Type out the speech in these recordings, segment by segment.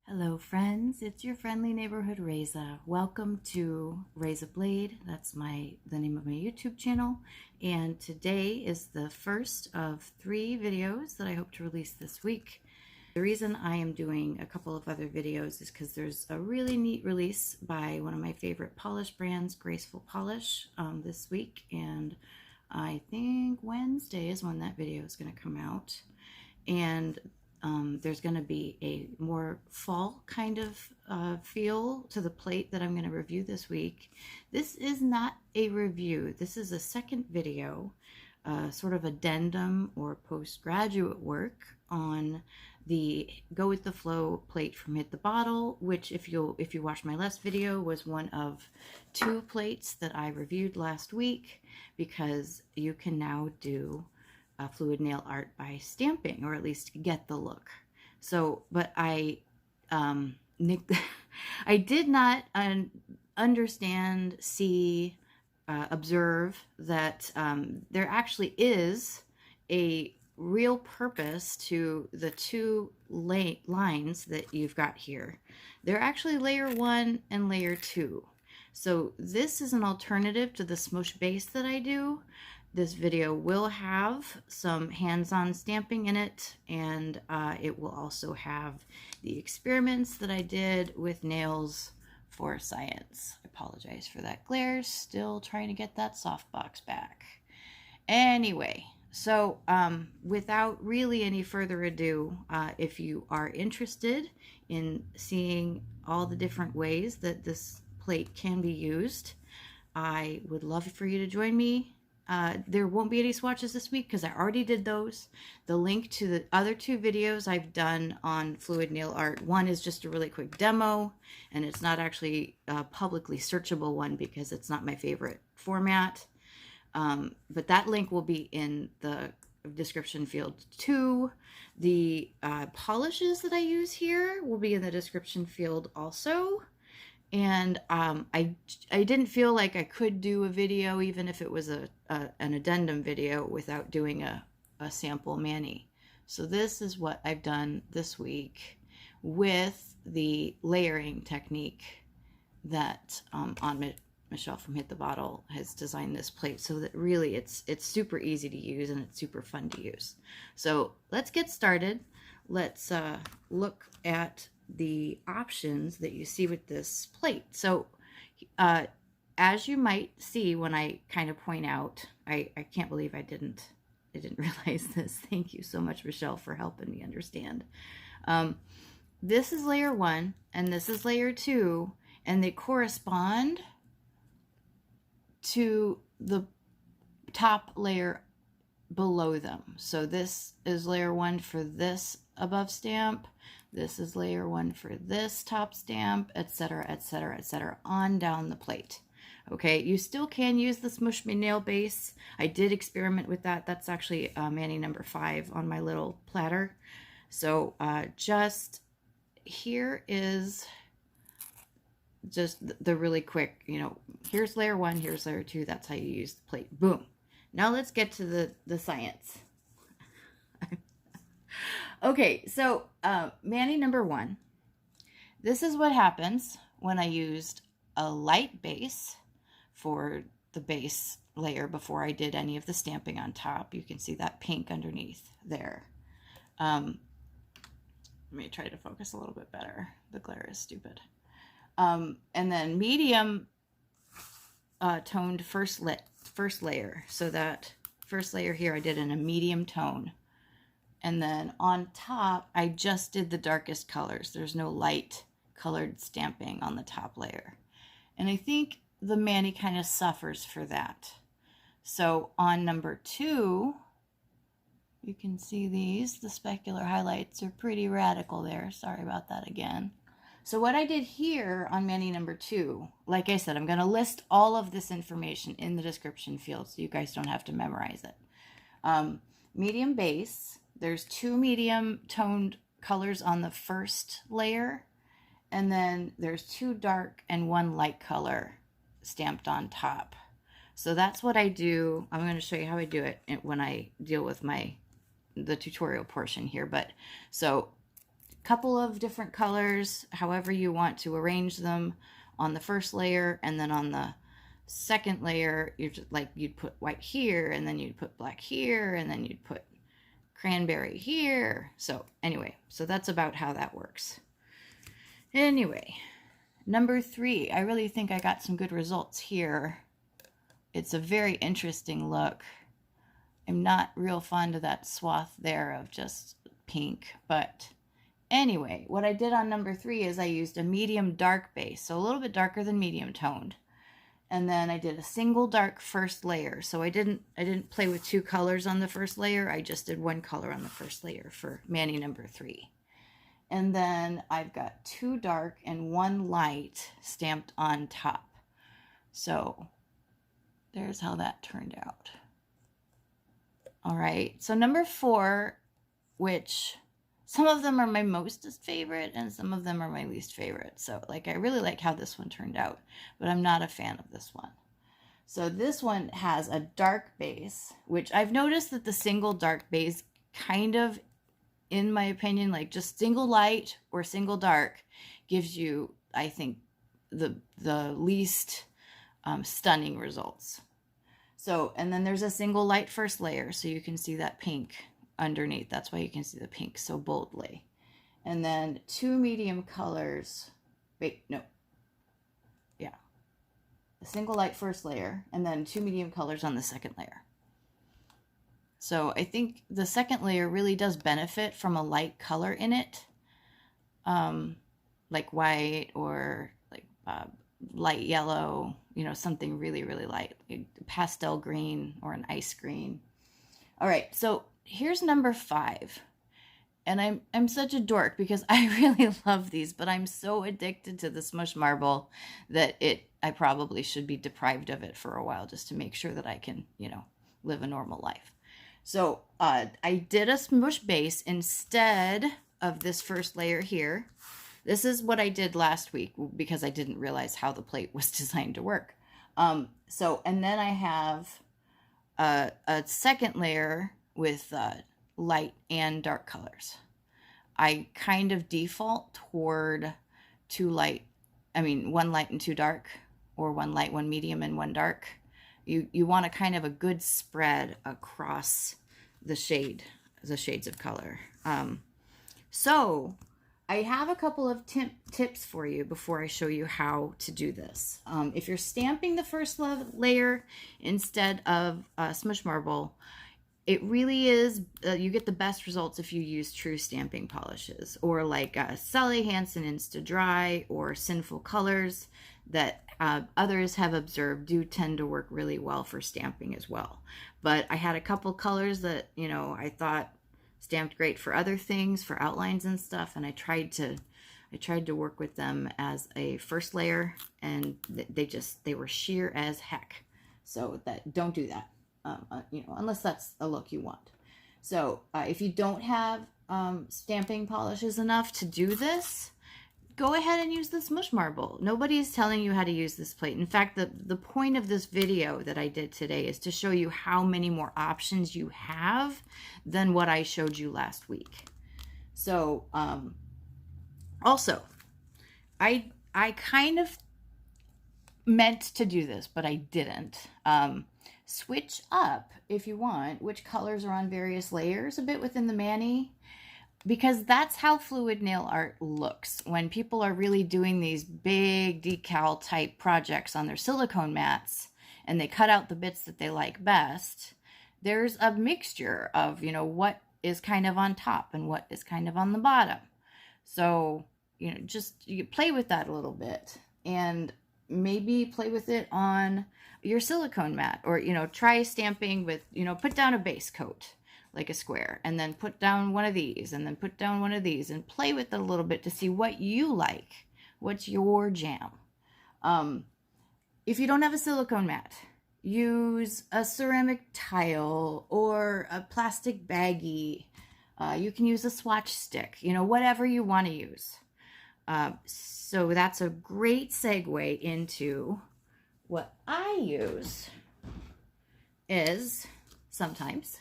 Hello friends, it's your friendly neighborhood Reza. Welcome to Reza Blade. That's the name of my YouTube channel. And today is the first of 3 videos that I hope to release this week. The reason I am doing a couple of other videos is because there's a really neat release by one of my favorite polish brands, Graceful Polish, this week. And I think Wednesday is when that video is going to come out. And there's going to be a more fall kind of feel to the plate that I'm going to review this week. This is not a review. This is a second video, sort of addendum or postgraduate work on the Go With The Flow plate from Hit the Bottle, which if you watch my last video was one of 2 plates that I reviewed last week, because you can now do fluid nail art by stamping, or at least get the look. So, but I did not understand, see, observe that there actually is a real purpose to the 2 lines that you've got here. They're actually layer 1 and layer 2. So this is an alternative to the Smoosh Base that I do. This video will have some hands-on stamping in it, and it will also have the experiments that I did with nails for science. I apologize for that glare, still trying to get that softbox back. Anyway, so without really any further ado, if you are interested in seeing all the different ways that this plate can be used, I would love for you to join me. There won't be any swatches this week because I already did those. The link to the other 2 videos I've done on fluid nail art. One is just a really quick demo, and it's not actually a publicly searchable one because it's not my favorite format. But that link will be in the description field too. The polishes that I use here will be in the description field also. And I didn't feel like I could do a video, even if it was an addendum video, without doing a sample mani. So this is what I've done this week with the layering technique that Michelle from Hit the Bottle has designed this plate, so that really it's super easy to use and it's super fun to use. So let's get started. Let's look at the options that you see with this plate. So as you might see when I kind of point out, I can't believe I didn't realize this. Thank you so much, Michelle, for helping me understand. This is layer 1 and this is layer 2, and they correspond to the top layer below them. So this is layer 1 for this above stamp. This is layer 1 for this top stamp, etc., etc., etc., on down the plate. Okay, you still can use the Smoosh nail base. I did experiment with that. That's actually Mani number 5 on my little platter. So just here is just the really quick, here's layer 1, here's layer 2. That's how you use the plate. Boom. Now let's get to the science. Okay, so Mani number 1. This is what happens when I used a light base for the base layer before I did any of the stamping on top. You can see that pink underneath there. Let me try to focus a little bit better. The glare is stupid. And then medium toned first layer. So that first layer here I did in a medium tone. And then on top, I just did the darkest colors. There's no light colored stamping on the top layer. And I think the Mani kind of suffers for that. So on number 2, you can see these. The specular highlights are pretty radical there. Sorry about that again. So what I did here on Mani number 2, like I said, I'm going to list all of this information in the description field so you guys don't have to memorize it. Medium base. There's 2 medium toned colors on the first layer, and then there's 2 dark and 1 light color stamped on top. So that's what I do. I'm going to show you how I do it when I deal with the tutorial portion here. But so couple of different colors, however you want to arrange them on the first layer, and then on the second layer, you're just like, you'd put white here, and then you'd put black here, and then you'd put cranberry here. So anyway, so that's about how that works. Anyway, number 3, I really think I got some good results here. It's a very interesting look. I'm not real fond of that swath there of just pink, but anyway, what I did on number 3 is I used a medium dark base, so a little bit darker than medium toned. And then I did a single dark first layer. So I didn't play with 2 colors on the first layer. I just did 1 color on the first layer for Mani number 3. And then I've got 2 dark and 1 light stamped on top. So there's how that turned out. All right, so number 4, which some of them are my most favorite and some of them are my least favorite. So like, I really like how this one turned out, but I'm not a fan of this one. So this one has a dark base, which I've noticed that the single dark base kind of, in my opinion, like just single light or single dark gives you, I think, the least stunning results. So, and then there's a single light first layer, so you can see that pink underneath. That's why you can see the pink so boldly. And then 2 medium colors. Wait, no. Yeah. A single light first layer, and then 2 medium colors on the second layer. So I think the second layer really does benefit from a light color in it. Like white or like light yellow, you know, something really, really light. Pastel green or an ice green. All right, so here's number 5. And I'm such a dork because I really love these, but I'm so addicted to the Smoosh marble that I probably should be deprived of it for a while just to make sure that I can, you know, live a normal life. So I did a Smoosh base instead of this first layer here. This is what I did last week because I didn't realize how the plate was designed to work. And then I have a second layer with light and dark colors. I kind of default toward 1 light and 2 dark, or 1 light, 1 medium, and 1 dark. You want a kind of a good spread across the shades of color. So I have a couple of tips for you before I show you how to do this. If you're stamping the first layer instead of Smoosh marble, it really is, you get the best results if you use true stamping polishes, or like Sally Hansen Insta Dry or Sinful colors that others have observed do tend to work really well for stamping as well. But I had a couple colors that, you know, I thought stamped great for other things, for outlines and stuff, and I tried to work with them as a first layer, and they were sheer as heck. So don't do that. You know, unless that's a look you want. So if you don't have stamping polishes enough to do this, go ahead and use the Smoosh marble. Nobody is telling you how to use this plate. In fact, the point of this video that I did today is to show you how many more options you have than what I showed you last week. So also, I kind of meant to do this, but I didn't. Switch up, if you want, which colors are on various layers a bit within the Mani, because that's how fluid nail art looks. When people are really doing these big decal type projects on their silicone mats and they cut out the bits that they like best, there's a mixture of, you know, what is kind of on top and what is kind of on the bottom. So, you know, just you play with that a little bit, and maybe play with it on your silicone mat, or, you know, try stamping with, you know, put down a base coat like a square, and then put down one of these, and then put down one of these, and play with it a little bit to see what you like, what's your jam. If you don't have a silicone mat, use a ceramic tile or a plastic baggie. You can use a swatch stick, you know, whatever you want to use. So that's a great segue into what I use. Is sometimes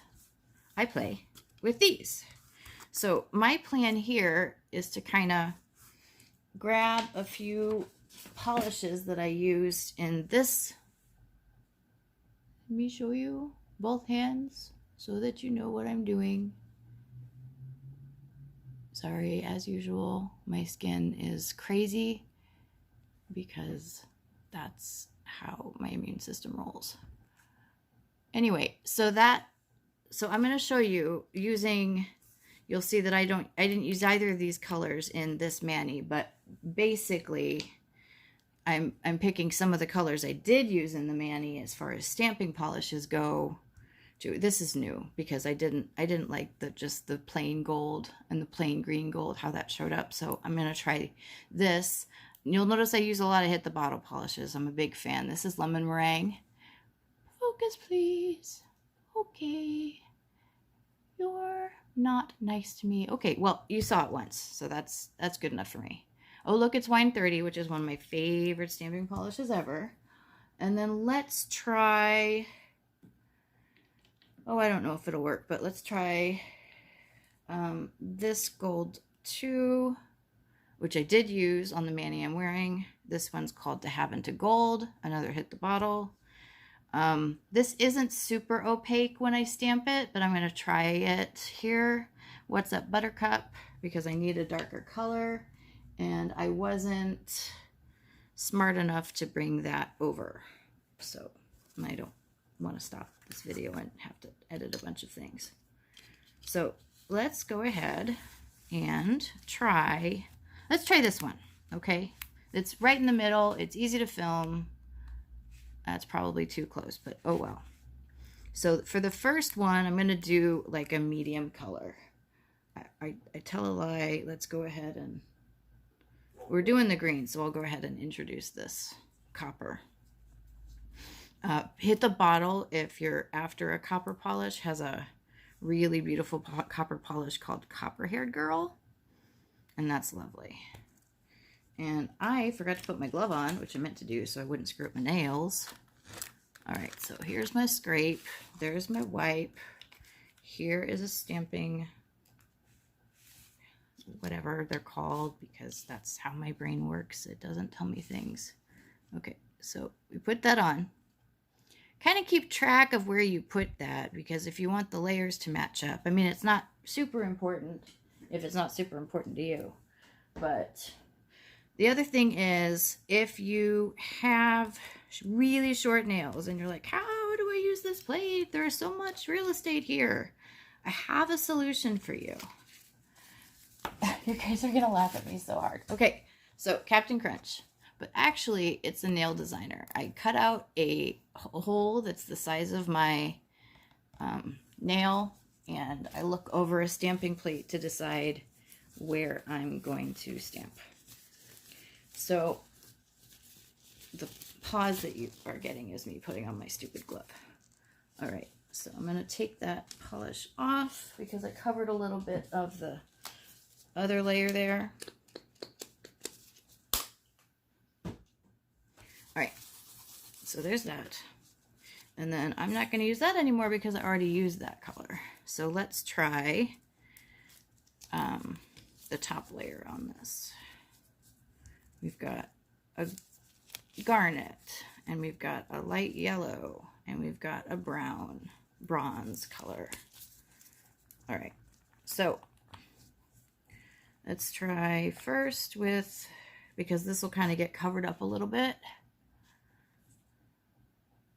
I play with these. So my plan here is to kind of grab a few polishes that I used in this. Let me show you both hands so that you know what I'm doing. Sorry, as usual, my skin is crazy because that's how my immune system rolls. Anyway, so I'm going to show you using, you'll see that I didn't use either of these colors in this mani, but basically I'm picking some of the colors I did use in the mani as far as stamping polishes go. This is new because I didn't like just the plain gold and the plain green gold, how that showed up. So I'm going to try this. You'll notice I use a lot of hit the bottle polishes. I'm a big fan. This is lemon meringue. Focus, please. Okay. You're not nice to me. Okay, well, you saw it once, so that's good enough for me. Oh, look, it's Wine 30, which is one of my favorite stamping polishes ever. And then let's try, oh, I don't know if it'll work, but let's try this gold 2, which I did use on the mani I'm wearing. This one's called To Have Into Gold, another hit the bottle. This isn't super opaque when I stamp it, but I'm going to try it here. What's Up Buttercup, because I need a darker color, and I wasn't smart enough to bring that over. So I don't want to stop this video and have to edit a bunch of things. So let's go ahead and let's try this one, okay? It's right in the middle. It's easy to film. That's probably too close, but oh well. So for the first one, I'm going to do like a medium color. I tell a lie. Let's go ahead and, we're doing the green, so I'll go ahead and introduce this copper. Hit the bottle if you're after a copper polish. Has a really beautiful copper polish called Copper Haired Girl, and that's lovely. And I forgot to put my glove on, which I meant to do so I wouldn't screw up my nails. All right, so here's my scrape. There's my wipe. Here is a stamping, whatever they're called, because that's how my brain works. It doesn't tell me things. Okay, so we put that on. Kind of keep track of where you put that, because if you want the layers to match up, I mean, it's not super important if it's not super important to you. But the other thing is, if you have really short nails and you're like, how do I use this plate? There's so much real estate here. I have a solution for you. You guys are going to laugh at me so hard. Okay, so Captain Crunch. But actually, it's a nail designer. I cut out a hole that's the size of my nail, and I look over a stamping plate to decide where I'm going to stamp. So the pause that you are getting is me putting on my stupid glove. All right, so I'm going to take that polish off because I covered a little bit of the other layer there. All right, so there's that. And then I'm not going to use that anymore because I already used that color. So let's try the top layer on this. We've got a garnet, and we've got a light yellow, and we've got a bronze color. All right, so let's try first with, because this will kind of get covered up a little bit.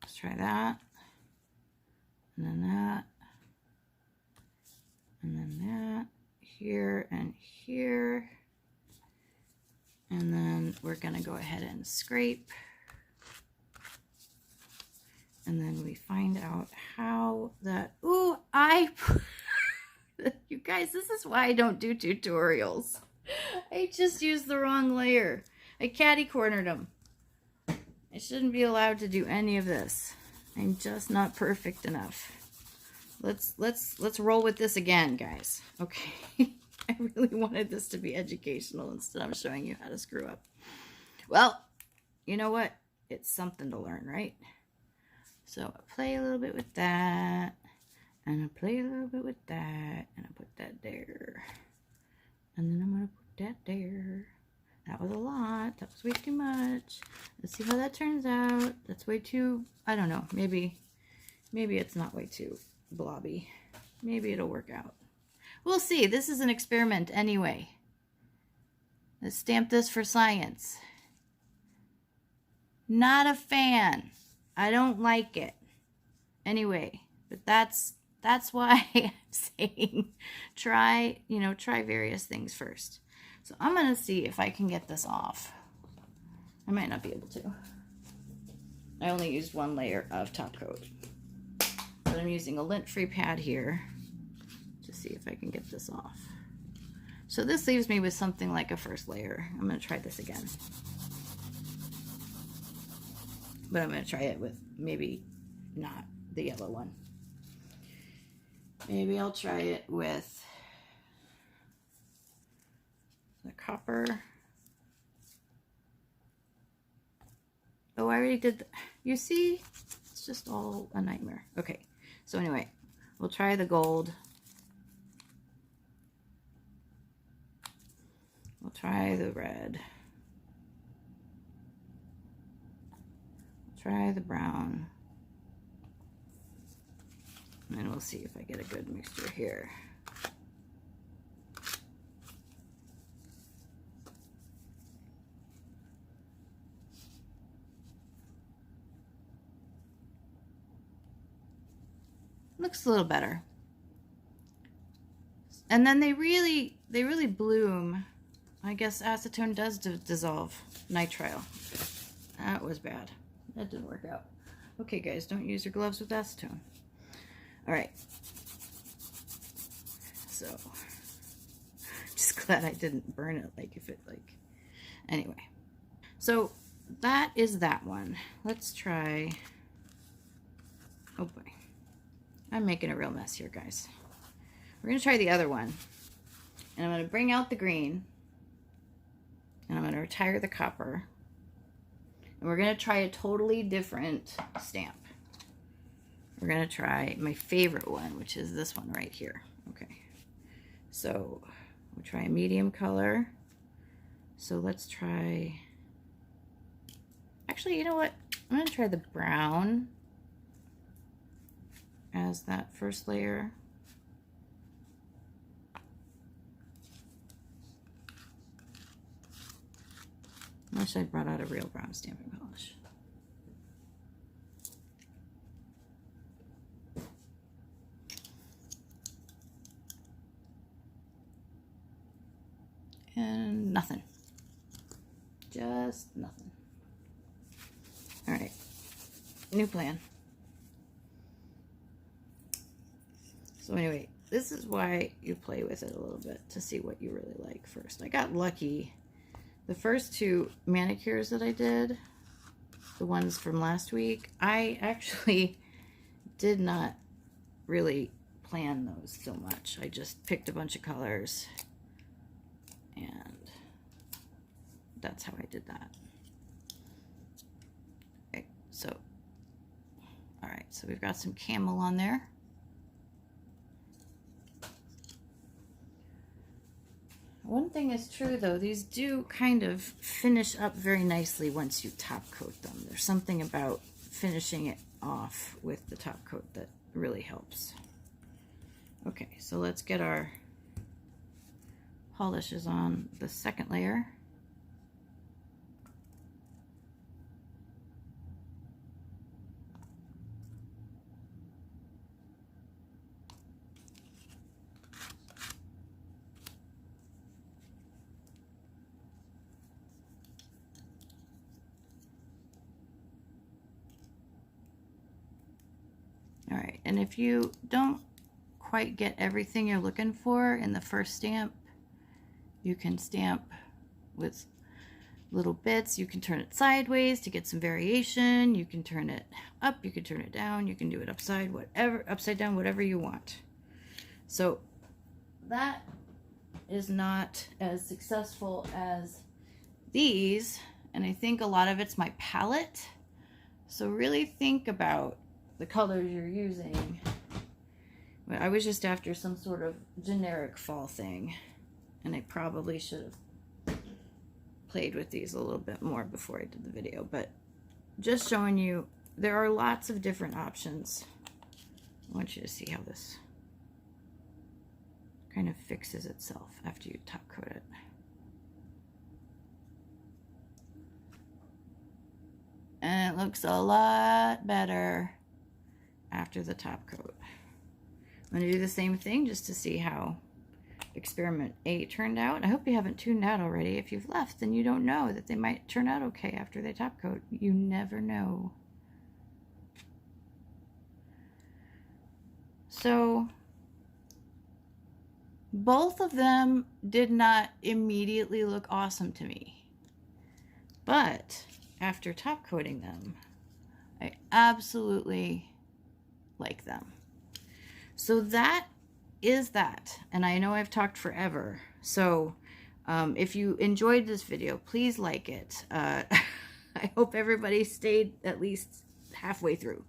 Let's try that, and then that, and then that, here and here. And then we're going to go ahead and scrape. And then we find out how that, ooh, you guys, this is why I don't do tutorials. I just used the wrong layer. I catty-cornered them. I shouldn't be allowed to do any of this. I'm just not perfect enough. Let's roll with this again, guys. Okay. I really wanted this to be educational instead of showing you how to screw up. Well, you know what? It's something to learn, right? So I play a little bit with that. And I play a little bit with that, and I put that there. And then I'm going to put that there. That was a lot. That was way too much. Let's see how that turns out. That's way too, I don't know, maybe it's not way too blobby. Maybe it'll work out. We'll see. This is an experiment anyway. Let's stamp this for science. Not a fan. I don't like it. Anyway, but that's why I'm saying try various things first. So I'm going to see if I can get this off. I might not be able to. I only used one layer of top coat. But I'm using a lint-free pad here to see if I can get this off. So this leaves me with something like a first layer. I'm going to try this again. But I'm going to try it with maybe not the yellow one. Maybe I'll try it with the copper. Oh, I already did. You see? It's just all a nightmare. Okay. So anyway, we'll try the gold. We'll try the red. We'll try the brown. And we'll see if I get a good mixture here. Looks a little better. And then they really bloom. I guess acetone does dissolve nitrile. That was bad. That didn't work out. Okay, guys, don't use your gloves with acetone. All right. So, I'm just glad I didn't burn it. Anyway. So, that is that one. Let's try. Oh boy. I'm making a real mess here, guys. We're going to try the other one. And I'm going to bring out the green. And I'm going to retire the copper. And we're going to try a totally different stamp. We're going to try my favorite one, which is this one right here. Okay. So we'll try a medium color. So let's try, actually, you know what? I'm going to try the brown as that first layer. I wish I'd brought out a real brown stamping polish. And nothing. Just nothing. All right. New plan. So anyway, this is why you play with it a little bit to see what you really like first. I got lucky. The first two manicures that I did, the ones from last week, I actually did not really plan those so much. I just picked a bunch of colors and that's how I did that. Okay, so, all right, so we've got some camel on there. One thing is true though, these do kind of finish up very nicely once you top coat them. There's something about finishing it off with the top coat that really helps. Okay, so let's get our polishes on the second layer. All right, and if you don't quite get everything you're looking for in the first stamp, you can stamp with little bits. You can turn it sideways to get some variation. You can turn it up, you can turn it down, you can do it upside down, whatever you want. So that is not as successful as these, and I think a lot of it's my palette. So really think about the colors you're using But I was just after some sort of generic fall thing, and I probably should have played with these a little bit more before I did the video, but just showing you there are lots of different options. I want you to see how this kind of fixes itself after you top coat it. And it looks a lot better after the top coat. I'm going to do the same thing just to see how experiment 8 turned out. I hope you haven't tuned out already. If you've left, then you don't know that they might turn out okay after they top coat. You never know. So both of them did not immediately look awesome to me. But after top coating them, I absolutely like them. So that is that. And I know I've talked forever. So if you enjoyed this video, please like it. I hope everybody stayed at least halfway through.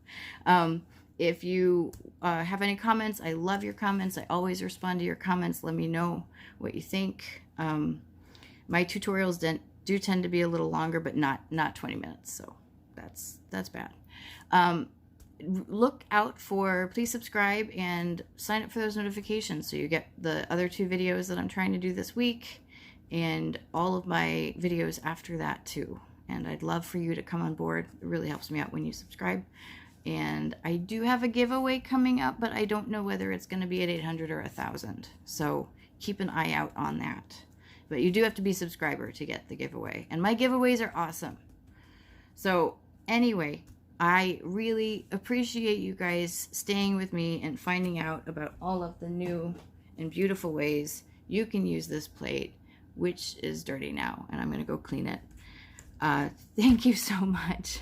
If you have any comments, I love your comments. I always respond to your comments. Let me know what you think. My tutorials do tend to be a little longer, but not 20 minutes. So that's bad. Look out for, please subscribe and sign up for those notifications so you get the other 2 videos that I'm trying to do this week and all of my videos after that too. And I'd love for you to come on board. It really helps me out when you subscribe. And I do have a giveaway coming up, but I don't know whether it's going to be at 800 or 1,000. So keep an eye out on that. But you do have to be a subscriber to get the giveaway. And my giveaways are awesome. So anyway, I really appreciate you guys staying with me and finding out about all of the new and beautiful ways you can use this plate, which is dirty now. And I'm going to go clean it. Thank you so much.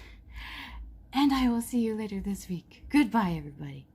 And I will see you later this week. Goodbye, everybody.